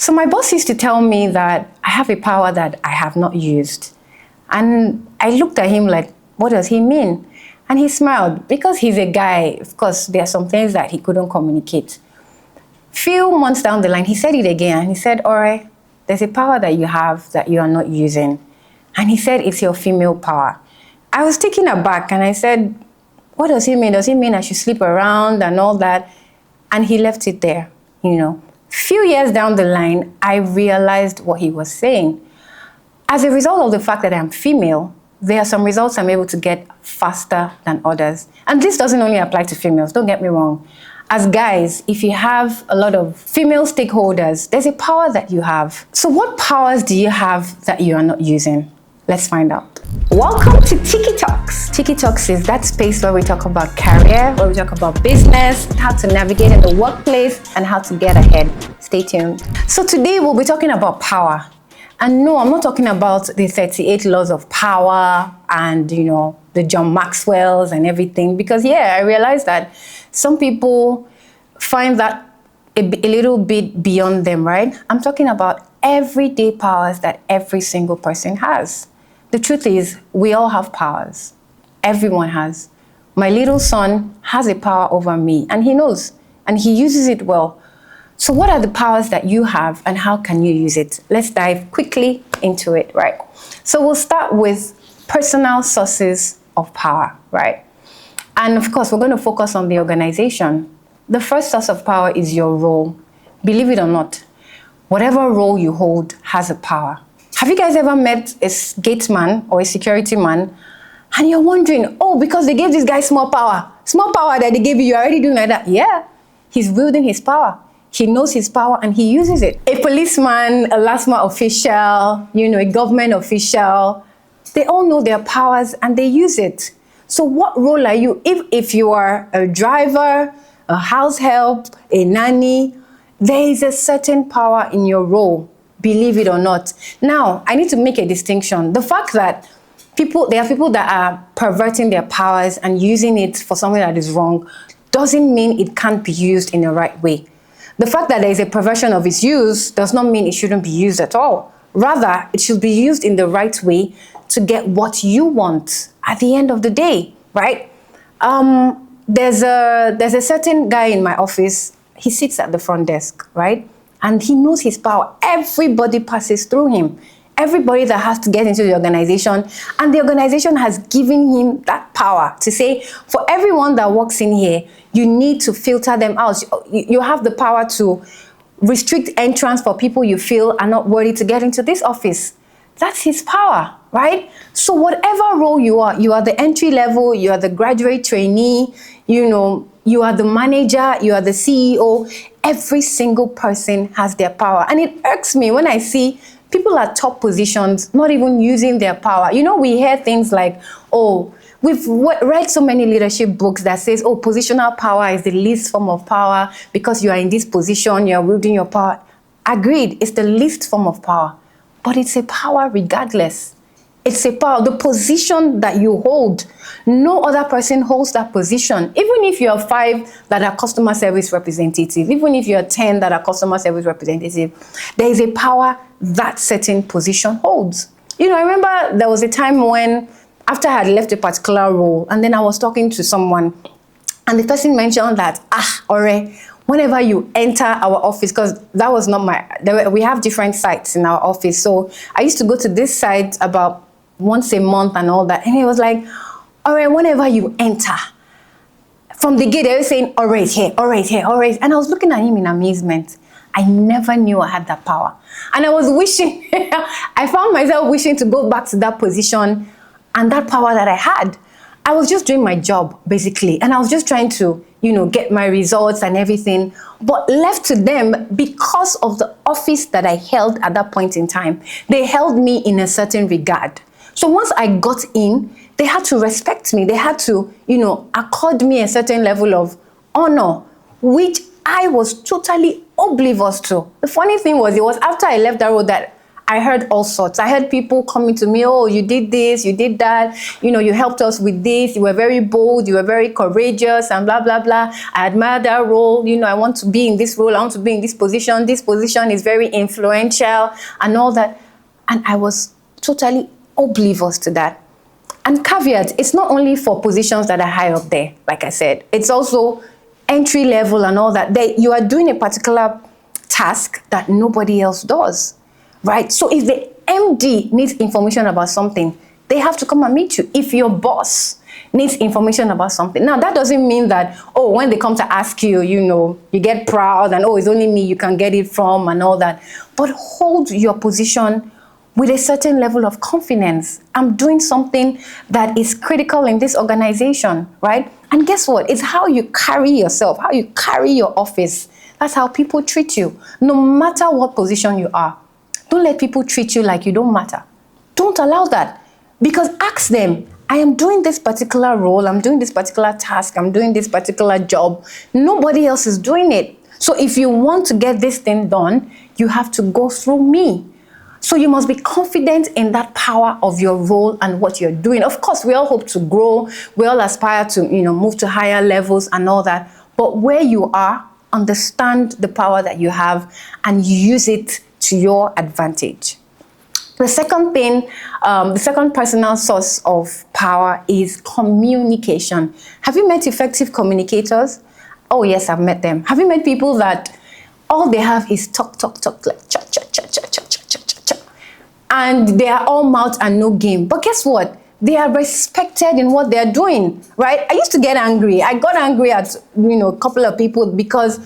So my boss used to tell me that I have a power that I have not used. And I looked at him like, what does he mean? And he smiled. Because he's a guy, of course, there are some things that he couldn't communicate. Few months down the line, he said it again. He said, Ore, there's a power that you have that you are not using. And he said, it's your female power. I was taken aback and I said, what does he mean? Does he mean I should sleep around and all that? And he left it there, Few years down the line, I realized what he was saying. As a result of the fact that I'm female, there are some results I'm able to get faster than others. And this doesn't only apply to females, don't get me wrong. As guys, if you have a lot of female stakeholders, there's a power that you have. So what powers do you have that you are not using? Let's find out. Welcome to Tiki Talks. Tiki Talks is that space where we talk about career, where we talk about business, how to navigate in the workplace, and how to get ahead. Stay tuned. So today we'll be talking about power. And no, I'm not talking about the 38 laws of power and, the John Maxwell's and everything. Because, I realized that some people find that a little bit beyond them, right? I'm talking about everyday powers that every single person has. The truth is, we all have powers. Everyone has. My little son has a power over me, and he knows, and he uses it well. So what are the powers that you have, and how can you use it? Let's dive quickly into it, right? So we'll start with personal sources of power, right? And of course, we're going to focus on the organization. The first source of power is your role. Believe it or not, whatever role you hold has a power. Have you guys ever met a gate man or a security man, and you're wondering, because they gave this guy small power that they gave you, you're already doing like that? Yeah, he's wielding his power. He knows his power and he uses it. A policeman, a LASMA official, a government official, they all know their powers and they use it. So what role are you? If you are a driver, a house help, a nanny, there is a certain power in your role, believe it or not. Now, I need to make a distinction. The fact that there are people that are perverting their powers and using it for something that is wrong doesn't mean it can't be used in the right way. The fact that there is a perversion of its use does not mean it shouldn't be used at all. Rather, it should be used in the right way to get what you want at the end of the day, right? There's a certain guy in my office. He sits at the front desk, right? And he knows his power. Everybody passes through him. Everybody that has to get into the organization. And the organization has given him that power to say, for everyone that walks in here, you need to filter them out. You have the power to restrict entrance for people you feel are not worthy to get into this office. That's his power, right? So whatever role you are the entry level, you are the graduate trainee, you are the manager, you are the CEO. Every single person has their power. And it irks me when I see people at top positions not even using their power. We hear things like, we've read so many leadership books that says, positional power is the least form of power because you are in this position, you're wielding your power. Agreed, it's the least form of power, but it's a power regardless. It's a power, the position that you hold. No other person holds that position. Even if you're 5 that are customer service representative, even if you're 10 that are customer service representative, there is a power that certain position holds. I remember there was a time when, after I had left a particular role, and then I was talking to someone, and the person mentioned that, Ore, whenever you enter our office, because that was not we have different sites in our office. So I used to go to this site about once a month and all that. And he was like, Ore, whenever you enter, from the gate, they were saying, Ore is here, Ore is here, Ore is. And I was looking at him in amazement. I never knew I had that power. And I was wishing, I found myself wishing to go back to that position and that power that I had. I was just doing my job, basically. And I was just trying to, get my results and everything. But left to them, because of the office that I held at that point in time, they held me in a certain regard. So once I got in, they had to respect me. They had to, accord me a certain level of honor, which I was totally oblivious to. The funny thing was, it was after I left that role that I heard all sorts. I heard people coming to me, oh, you did this, you did that, you helped us with this, you were very bold, you were very courageous, and blah, blah, blah. I admire that role, I want to be in this role, I want to be in this position is very influential, and all that. And I was totally oblivious to that. And caveat, it's not only for positions that are high up there, like I said, it's also entry level and all that. You are doing a particular task that nobody else does, right? So if the MD needs information about something, they have to come and meet you. If your boss needs information about something. Now, that doesn't mean that, oh, when they come to ask you, you get proud and, oh, it's only me you can get it from and all that. But hold your position with a certain level of confidence. I'm doing something that is critical in this organization, right? And guess what? It's how you carry yourself, how you carry your office. That's how people treat you, no matter what position you are. Don't let people treat you like you don't matter. Don't allow that. Because ask them, I am doing this particular role, I'm doing this particular task, I'm doing this particular job. Nobody else is doing it. So if you want to get this thing done, you have to go through me. So you must be confident in that power of your role and what you're doing. Of course, we all hope to grow. We all aspire to, move to higher levels and all that. But where you are, understand the power that you have and use it to your advantage. The second thing, the second personal source of power is communication. Have you met effective communicators? Oh yes, I've met them. Have you met people that all they have is talk, like chat, and they are all mouth and no game. But guess what? They are respected in what they're doing, right? I used to get angry. I got angry at, a couple of people because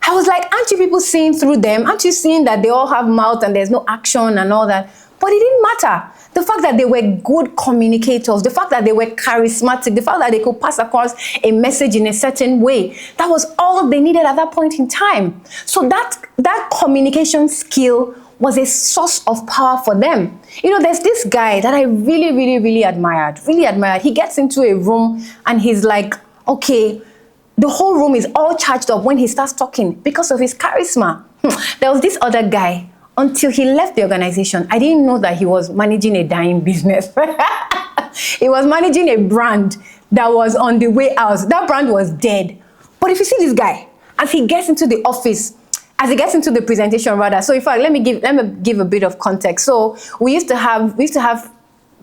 I was like, aren't you people seeing through them? Aren't you seeing that they all have mouth and there's no action and all that? But it didn't matter. The fact that they were good communicators, the fact that they were charismatic, the fact that they could pass across a message in a certain way, that was all they needed at that point in time. So that communication skill was a source of power for them. There's this guy that I really, really, really admired. He gets into a room and he's like, okay, the whole room is all charged up when he starts talking because of his charisma. There was this other guy. Until he left the organization, I didn't know that he was managing a dying business. He was managing a brand that was on the way out. That brand was dead. But if you see this guy, as he gets into the office, as he gets into the presentation rather. So in fact, let me give a bit of context. So we used to have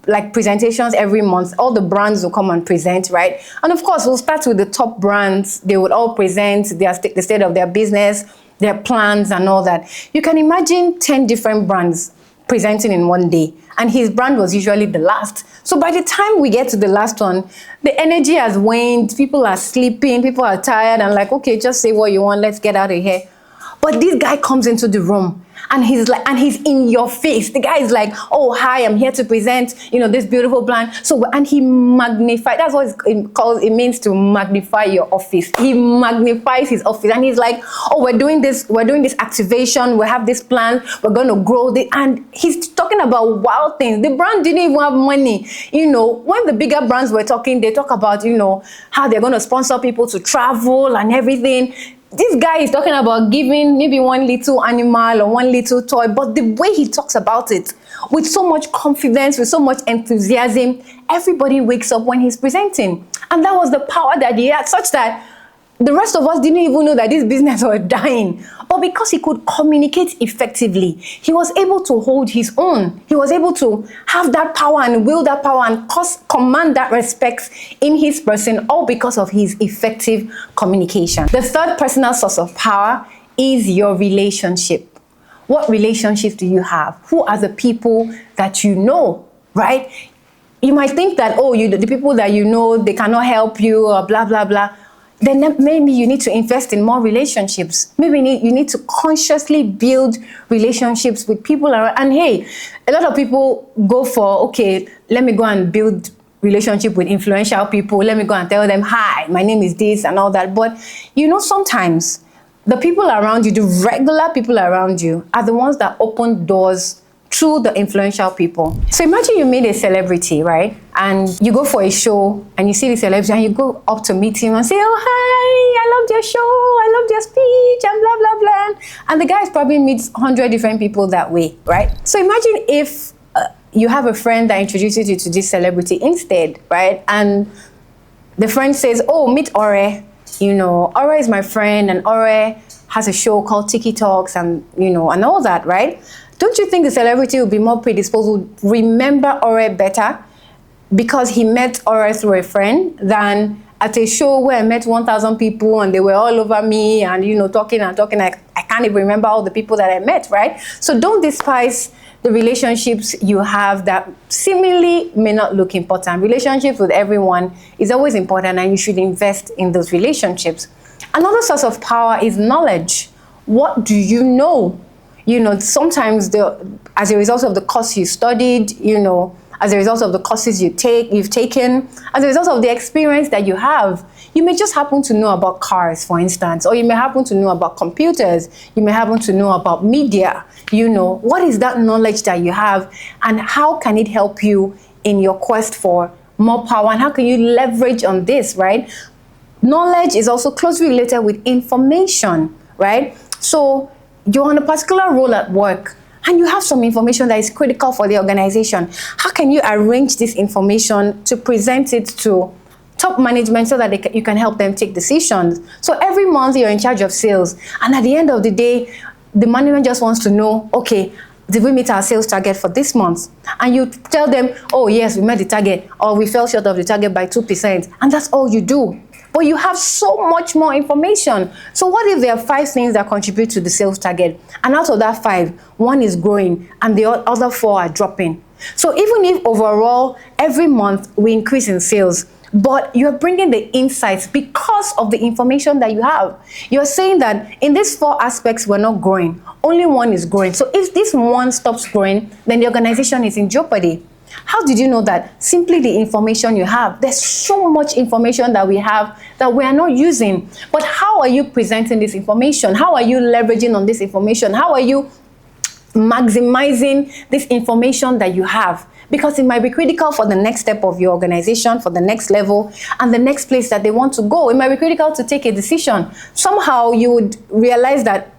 like presentations every month. All the brands will come and present, right? And of course, we'll start with the top brands. They would all present the state of their business, their plans and all that. You can imagine 10 different brands presenting in one day, and his brand was usually the last. So by the time we get to the last one, the energy has waned, people are sleeping, people are tired, and like, okay, just say what you want, let's get out of here. But this guy comes into the room and he's in your face. The guy is like, oh, hi, I'm here to present, this beautiful plan. So, and he magnifies, that's what it means to magnify your office. He magnifies his office and he's like, oh, we're doing this activation, we have this plan, we're going to grow. And he's talking about wild things. The brand didn't even have money. When the bigger brands were talking, they talk about, how they're going to sponsor people to travel and everything. This guy is talking about giving maybe one little animal or one little toy, but the way he talks about it, with so much confidence, with so much enthusiasm, everybody wakes up when he's presenting. And that was the power that he had, such that the rest of us didn't even know that this business was dying. But because he could communicate effectively, he was able to hold his own. He was able to have that power and will that power and command that respect in his person, all because of his effective communication. The third personal source of power is your relationship. What relationships do you have? Who are the people that you know, right? You might think that, oh, the people that you know, they cannot help you or blah, blah, blah. Then maybe you need to invest in more relationships. Maybe you need to consciously build relationships with people around. And hey, a lot of people go for, okay, let me go and build relationship with influential people. Let me go and tell them, hi, my name is this and all that. But sometimes the people around you, the regular people around you, are the ones that open doors through the influential people. So imagine you meet a celebrity, right? And you go for a show and you see the celebrity and you go up to meet him and say, oh, hi, I loved your show, I loved your speech, and blah, blah, blah. And the guy probably meets 100 different people that way, right? So imagine if you have a friend that introduces you to this celebrity instead, right? And the friend says, oh, meet Ore. You know, Ore is my friend, and Ore has a show called Tiki Talks, and, you know, and all that, right? Don't you think the celebrity will be more predisposed, will remember Ore better because he met Ore through a friend than at a show where I met 1,000 people and they were all over me and, you know, talking and talking. I can't even remember all the people that I met, right? So don't despise the relationships you have that seemingly may not look important. Relationships with everyone is always important, and you should invest in those relationships. Another source of power is knowledge. What do you know? You know, sometimes as a result of the course you studied, you know, as a result of the courses you've taken, as a result of the experience that you have, you may just happen to know about cars, for instance, or you may happen to know about computers, you may happen to know about media. You know, what is that knowledge that you have, and how can it help you in your quest for more power, and how can you leverage on this, right? Knowledge is also closely related with information, right? So you're on a particular role at work, and you have some information that is critical for the organization. How can you arrange this information to present it to top management so that you can help them take decisions? So every month you're in charge of sales, and at the end of the day, the management just wants to know, okay, did we meet our sales target for this month? And you tell them, oh yes, we met the target, or we fell short of the target by 2%, and that's all you do. But you have so much more information. So what if there are 5 things that contribute to the sales target, and out of that 5, 1 is growing and the other 4 are dropping? So even if overall every month we increase in sales, but you're bringing the insights because of the information that you have. You're saying that in these 4 aspects we're not growing, only 1 is growing. So if this 1 stops growing, then the organization is in jeopardy. How did you know that? Simply the information you have. There's so much information that we have that we are not using. But how are you presenting this information? How are you leveraging on this information? How are you maximizing this information that you have? Because it might be critical for the next step of your organization, for the next level, and the next place that they want to go. It might be critical to take a decision. Somehow you would realize that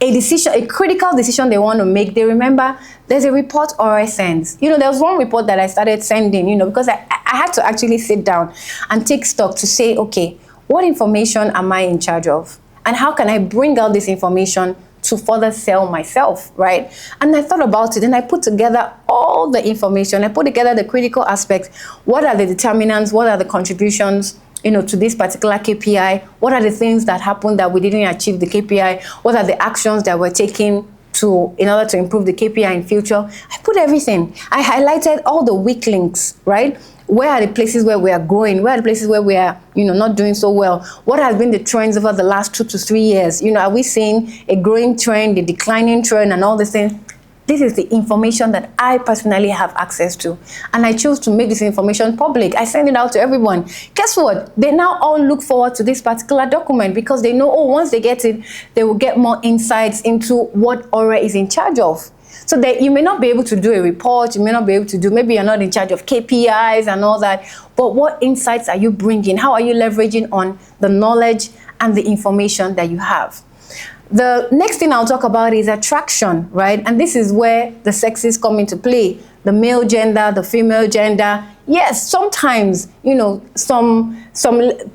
a critical decision they want to make, they remember there's a report Ore sends. You know, there was one report that I started sending, you know, because I had to actually sit down and take stock to say, okay, what information am I in charge of? And how can I bring out this information to further sell myself, right? And I thought about it, and I put together all the information. I put together the critical aspects. What are the determinants? What are the contributions, you know, to this particular KPI? What are the things that happened that we didn't achieve the KPI? What are the actions that we're taking in order to improve the KPI in future? I put everything. I highlighted all the weak links, right? Where are the places where we are growing? Where are the places where we are, you know, not doing so well? What has been the trends over the last 2 to 3 years? You know, are we seeing a growing trend, a declining trend, and all these things? This is the information that I personally have access to. And I chose to make this information public. I send it out to everyone. Guess what? They now all look forward to this particular document because they know, oh, once they get it, they will get more insights into what Ore is in charge of. So that you may not be able to do a report, you may not be able to do, maybe you're not in charge of KPIs and all that, but what insights are you bringing? How are you leveraging on the knowledge and the information that you have? The next thing I'll talk about is attraction, right? And this is where the sexes come into play. The male gender, the female gender. Yes, sometimes, you know, some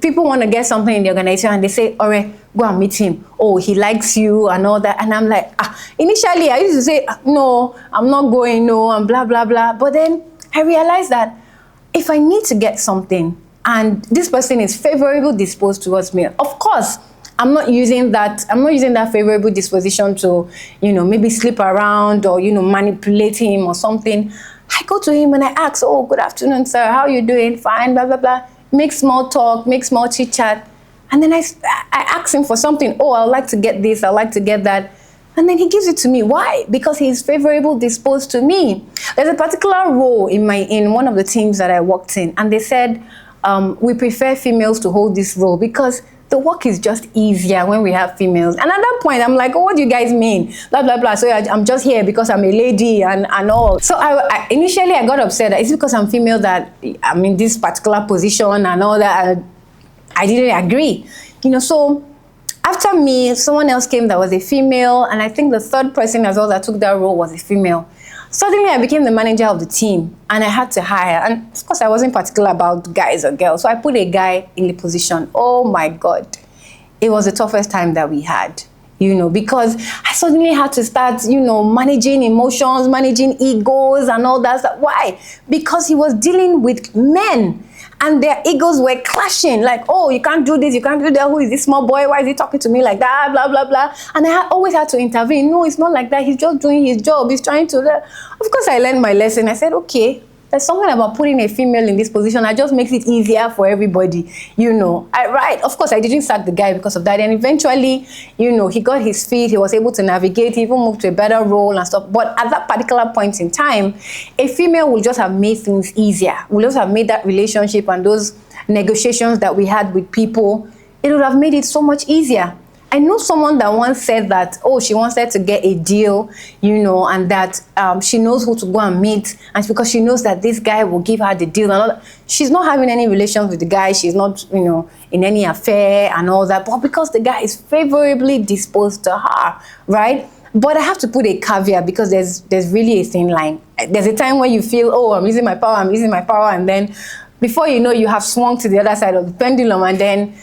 people want to get something in the organization and they say, all right, go and meet him. Oh, he likes you and all that. And I'm like, initially I used to say, no, I'm not going, no, and blah, blah, blah. But then I realized that if I need to get something and this person is favorably disposed towards me, of course, I'm not using that favorable disposition to, you know, maybe sleep around or, you know, manipulate him or something. I go to him and I ask, oh, good afternoon, sir. How are you doing? Fine, blah, blah, blah. Make small talk, make small chit chat. And then I ask him for something. Oh, I'd like to get this. I'd like to get that. And then he gives it to me. Why? Because he's favorable disposed to me. There's a particular role in one of the teams that I worked in. And they said, we prefer females to hold this role because the work is just easier when we have females. And at that point, I'm like, oh, what do you guys mean? Blah, blah, blah. So I'm just here because I'm a lady and all. So initially I got upset. It's because I'm female that I'm in this particular position and all that. I didn't agree. So after me, someone else came that was a female. And I think the third person as well that took that role was a female. Suddenly, I became the manager of the team, and I had to hire. And of course, I wasn't particular about guys or girls, so I put a guy in the position. Oh my God, it was the toughest time that we had, because I suddenly had to start, managing emotions, managing egos, and all that stuff. Why? Because he was dealing with men. And their egos were clashing, like, oh, you can't do this, you can't do that. Who is this small boy? Why is he talking to me like that? Blah, blah, blah. And I always had to intervene. No, it's not like that. He's just doing his job. He's trying to. Of course, I learned my lesson. I said, okay, there's something about putting a female in this position that just makes it easier for everybody, Right. Of course, I didn't sack the guy because of that. And eventually, he got his feet. He was able to navigate. He even moved to a better role and stuff. But at that particular point in time, a female would just have made things easier. Would just have made that relationship and those negotiations that we had with people, it would have made it so much easier. I know someone that once said that, oh, she wanted to get a deal, and that she knows who to go and meet. And it's because she knows that this guy will give her the deal. And all that. She's not having any relations with the guy. She's not, in any affair and all that. But because the guy is favorably disposed to her, right? But I have to put a caveat because there's really a thin line. There's a time when you feel, oh, I'm using my power. And then before you know, you have swung to the other side of the pendulum, and then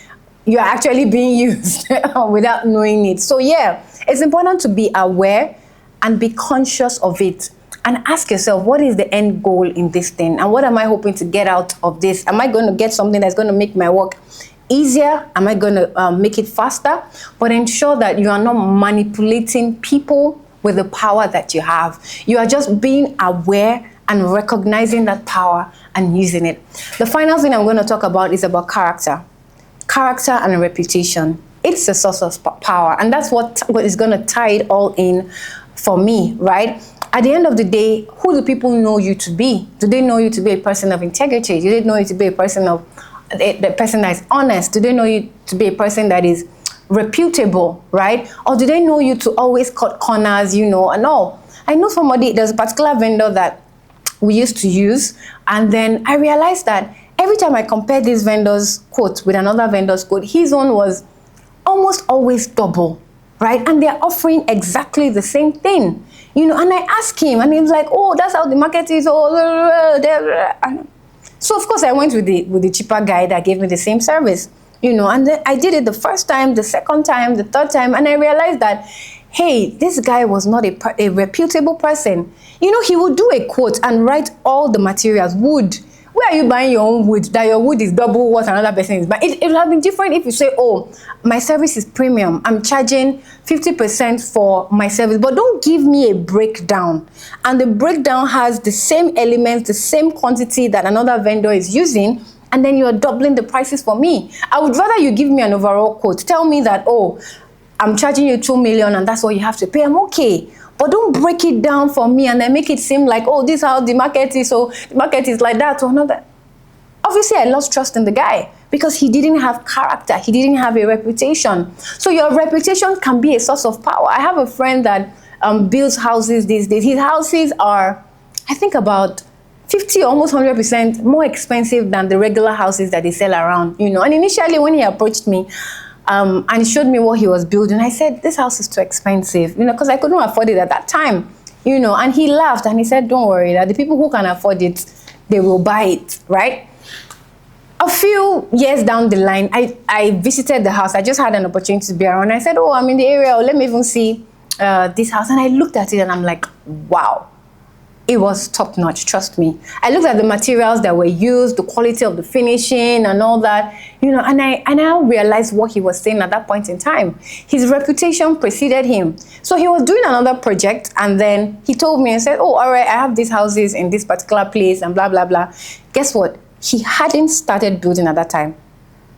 you're actually being used without knowing it. So yeah, it's important to be aware and be conscious of it and ask yourself, what is the end goal in this thing? And what am I hoping to get out of this? Am I going to get something that's going to make my work easier? Am I going to make it faster? But ensure that you are not manipulating people with the power that you have. You are just being aware and recognizing that power and using it. The final thing I'm going to talk about is about character. Character and reputation. It's a source of power, and that's what is going to tie it all in for me, right? At the end of the day, who do people know you to be? Do they know you to be a person of integrity? Do they know you to be a person of the person that is honest? Do they know you to be a person that is reputable, right? Or do they know you to always cut corners, and all? I know there's a particular vendor that we used to use, and then I realized that every time I compared this vendor's quote with another vendor's quote, his own was almost always double, right? And they're offering exactly the same thing, and I asked him, and he was like, oh, that's how the market is. So of course I went with the cheaper guy that gave me the same service, and then I did it the first time, the second time, the third time, and I realized that, hey, this guy was not a reputable person. He would do a quote and write all the materials, wood. Where are you buying your own wood? That your wood is double what another person is buying. It would have been different if you say, oh, my service is premium. I'm charging 50% for my service. But don't give me a breakdown. And the breakdown has the same elements, the same quantity that another vendor is using. And then you're doubling the prices for me. I would rather you give me an overall quote. Tell me that, oh, I'm charging you 2 million and that's what you have to pay. I'm okay. But don't break it down for me and then make it seem like, oh, this is how the market is, so the market is like that or another. Obviously, I lost trust in the guy because he didn't have character. He didn't have a reputation. So your reputation can be a source of power. I have a friend that builds houses these days. His houses are, I think, about 50, almost 100% more expensive than the regular houses that they sell around, And initially, when he approached me, and he showed me what he was building, I said, this house is too expensive, because I couldn't afford it at that time, and he laughed and he said, don't worry, that the people who can afford it, they will buy it, right? A few years down the line, I visited the house. I just had an opportunity to be around. I said, oh, I'm in the area, let me even see this house. And I looked at it and I'm like, wow. It was top notch, trust me. I looked at the materials that were used, the quality of the finishing and all that, and I realized what he was saying at that point in time. His reputation preceded him. So he was doing another project and then he told me and said, oh, all right, I have these houses in this particular place and blah, blah, blah. Guess what? He hadn't started building at that time.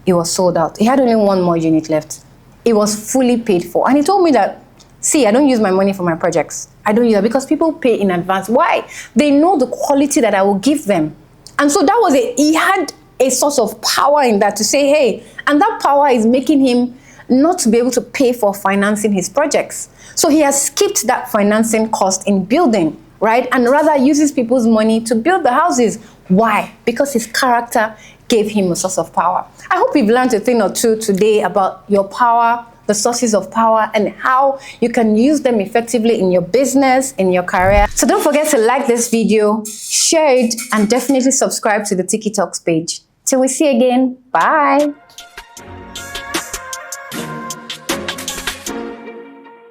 It was sold out. He had only one more unit left. It was fully paid for. And he told me that, see, I don't use my money for my projects. I don't use that because people pay in advance. Why? They know the quality that I will give them. And so that was it. He had a source of power in that to say, hey, and that power is making him not to be able to pay for financing his projects. So he has skipped that financing cost in building, right? And rather uses people's money to build the houses. Why? Because his character gave him a source of power. I hope you've learned a thing or two today about your power, the sources of power, and how you can use them effectively in your business, in your career. So don't forget to like this video, share it, and definitely subscribe to the Tiki Talks page. Till we see again, bye.